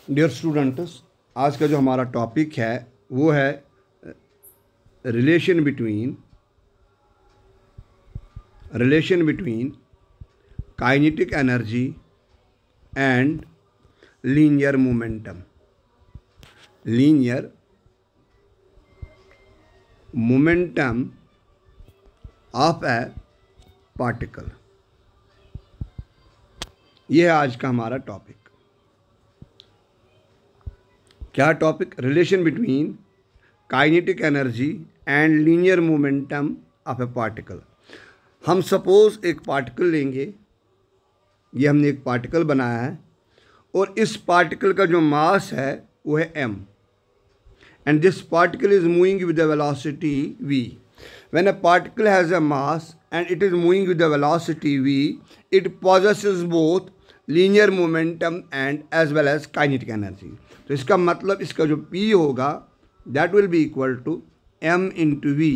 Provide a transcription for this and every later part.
Dear students, आज का जो हमारा टॉपिक है वो है relation between kinetic energy and linear momentum of A particle. ये है आज का हमारा टॉपिक। क्या topic? Relation between kinetic energy and linear momentum of A particle. हम सपोज एक पार्टिकल लेंगे, ये हमने एक पार्टिकल बनाया है और इस पार्टिकल का जो मास है वो है m, and this particle is moving with the velocity v. When a particle has a mass and it is moving with the velocity v, it possesses both linear momentum and as well as kinetic energy. तो इसका मतलब इसका जो p होगा that will be equal to m into v,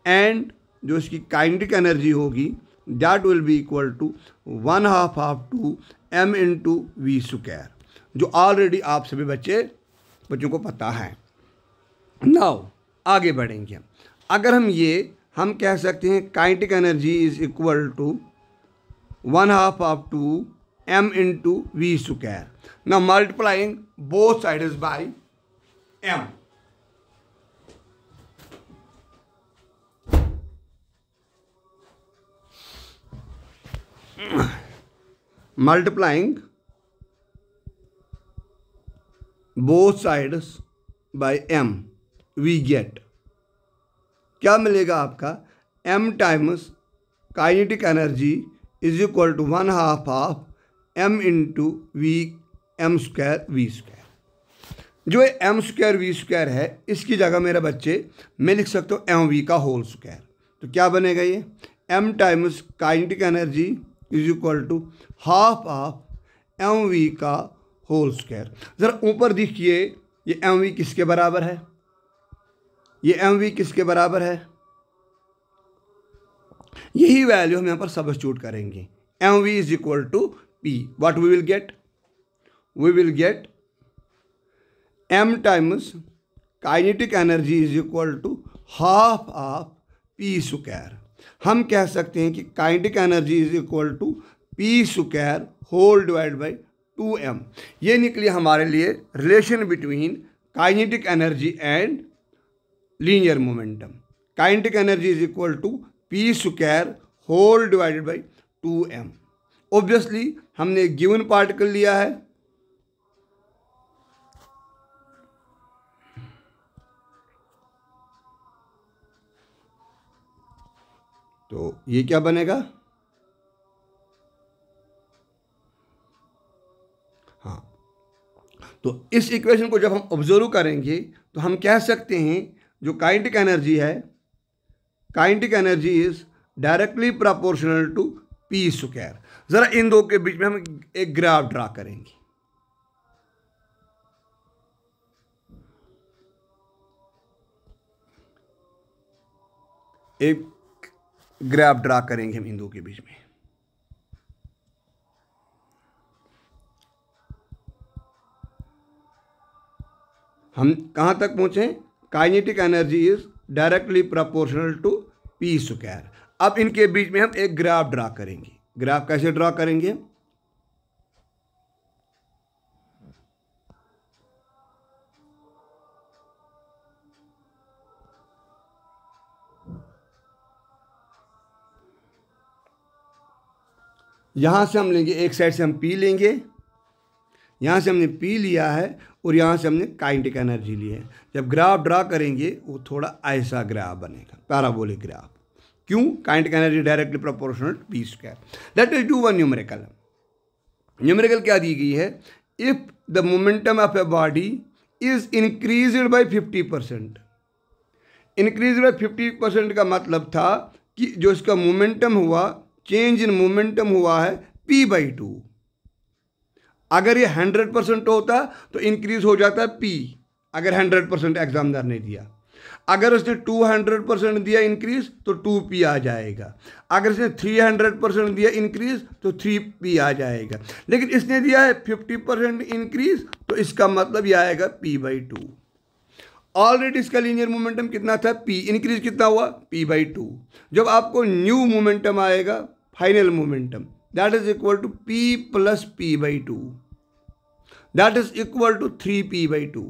and जो इसकी kinetic energy होगी that will be equal to 1/2 of m into v square, जो ऑलरेडी आप सभी बच्चों को पता है। नाउ आगे बढ़ेंगे। अगर हम कह सकते हैं kinetic energy is equal to 1/2 of m into v square. Now multiplying both sides by m, multiplying both sides by m we get, क्या मिलेगा आपका? m times kinetic energy is equal to 1/2 of m into v m square v square. जो m square v square है इसकी जगह मेरे बच्चे मैं लिख सकता हूँ एम वी का होल स्क्वायर। तो क्या बनेगा? ये m times kinetic energy is equal to 1/2 of m v का होल स्क्वायर। ज़रा ऊपर देखिए, ये एम वी किसके बराबर है? ये एम वी किसके बराबर है? यही वैल्यू हम यहाँ पर सब्स्टिट्यूट करेंगे। M v is equal to p. What we will get? We will get m times kinetic energy is equal to 1/2 of p square. हम कह सकते हैं कि kinetic energy is equal to p square whole divide by 2m। ये निकली हमारे लिए relation between kinetic energy and linear momentum. Kinetic energy is equal to p square whole divided by 2m। Obviously हमने एक गिवन पार्टिकल लिया है, तो ये क्या बनेगा? हाँ, तो इस इक्वेशन को जब हम ऑब्जर्व करेंगे तो हम कह सकते हैं जो काइनेटिक एनर्जी है, kinetic energy is directly proportional to p square. ज़रा इन दो के बीच में हम एक ग्राफ ड्रा करेंगे। एक ग्राफ ड्रा करेंगे हम इन दो के बीच में। हम कहाँ तक पहुँचे? Kinetic energy is directly proportional to p square. अब इनके बीच में हम एक ग्राफ ड्रा करेंगे। ग्राफ कैसे ड्रा करेंगे? यहाँ से हम लेंगे, एक साइड से हम P लेंगे, यहाँ से हमने P लिया है और यहाँ से हमने काइनेटिक एनर्जी ली है। जब ग्राफ ड्रा करेंगे वो थोड़ा ऐसा ग्राफ बनेगा, पैराबोलिक ग्राफ। क्यों? Kinetic energy directly proportional to p square. Let us do one numerical. Numerical क्या दी गई है? If the momentum of a body is increased by 50%। Increase by 50% का मतलब था कि जो इसका मोमेंटम हुआ, चेंज इन मोमेंटम हुआ है p/2। अगर ये 100% होता तो इंक्रीज हो जाता है p, अगर 100% एग्जामिनर ने दिया। अगर उसने 200% दिया इंक्रीज तो 2p आ जाएगा। अगर इसने 300% दिया इंक्रीज तो 3p आ जाएगा। लेकिन इसने दिया है 50% इंक्रीज तो इसका मतलब यह आएगा p/2। ऑलरेडी इसका लीनियर मोमेंटम कितना था, p, इंक्रीज कितना हुआ, p/2। जब आपको न्यू मोमेंटम आएगा, final momentum, that is equal to p plus p/2, that is equal to 3p/2।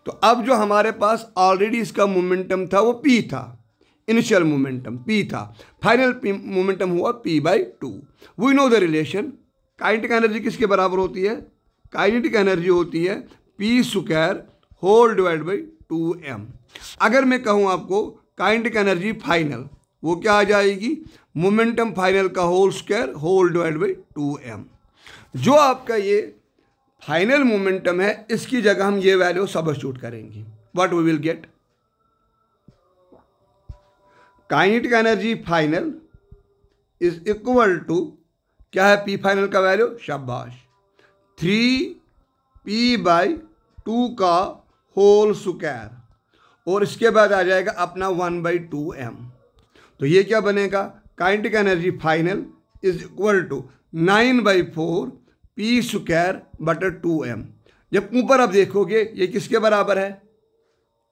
तो अब जो हमारे पास ऑलरेडी इसका मोमेंटम था वो p था, इनिशियल मोमेंटम p था, फाइनल मोमेंटम हुआ p/2। We know the relation, kinetic energy किसके बराबर होती है, काइनेटिक एनर्जी होती है p² whole divide by 2m। अगर मैं कहूँ आपको काइनेटिक एनर्जी फाइनल, वो क्या आ जाएगी, मोमेंटम फाइनल का whole square whole divide by 2m। जो आपका ये फाइनल मोमेंटम है, इसकी जगह हम ये वैल्यू सब्स्टिट्यूट करेंगे। What we will get, kinetic energy final is equal to, क्या है पी फाइनल का वैल्यू, शाबाश, 3p/2 का होल स्क्वायर, और इसके बाद आ जाएगा अपना 1/2m। तो ये क्या बनेगा, kinetic energy final is equal to 9/4 p²/2m। जब ऊपर आप देखोगे ये किसके बराबर है,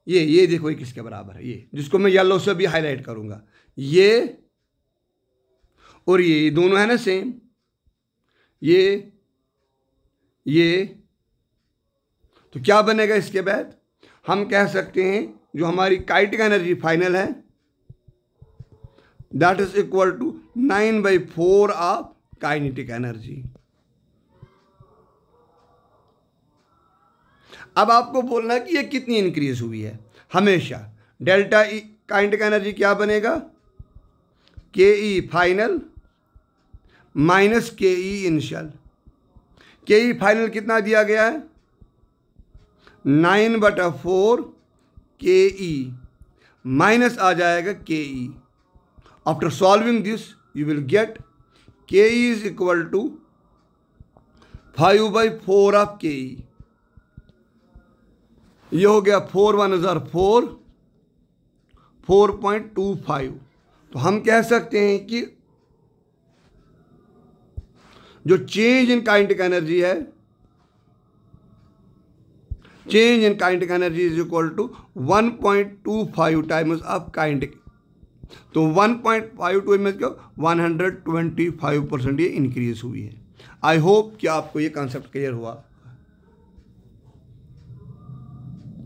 ये देखो ये किसके बराबर है, ये जिसको मैं येलो से भी हाईलाइट करूंगा, ये और ये दोनों है ना सेम, ये तो क्या बनेगा, इसके बाद हम कह सकते हैं जो हमारी काइनेटिक एनर्जी फाइनल है that is equal to 9/4 of kinetic energy. अब आपको बोलना है कि ये कितनी इंक्रीज हुई है। हमेशा डेल्टा ई काइनेटिक एनर्जी क्या बनेगा, के फाइनल माइनस के इनिशियल। के फाइनल कितना दिया गया है, 9/4 के माइनस आ जाएगा के। After solving this you will get के इज इक्वल टू 5/4 ऑफ के। ये हो गया 4 1 4, 4.25। तो हम कह सकते हैं कि जो चेंज इन काइनेटिक एनर्जी है, change in kinetic energy is equal to 1.25 times of kinetic. तो 1.52 में क्या 125% ये इंक्रीज हुई है। आई होप कि आपको ये कॉन्सेप्ट क्लियर हुआ।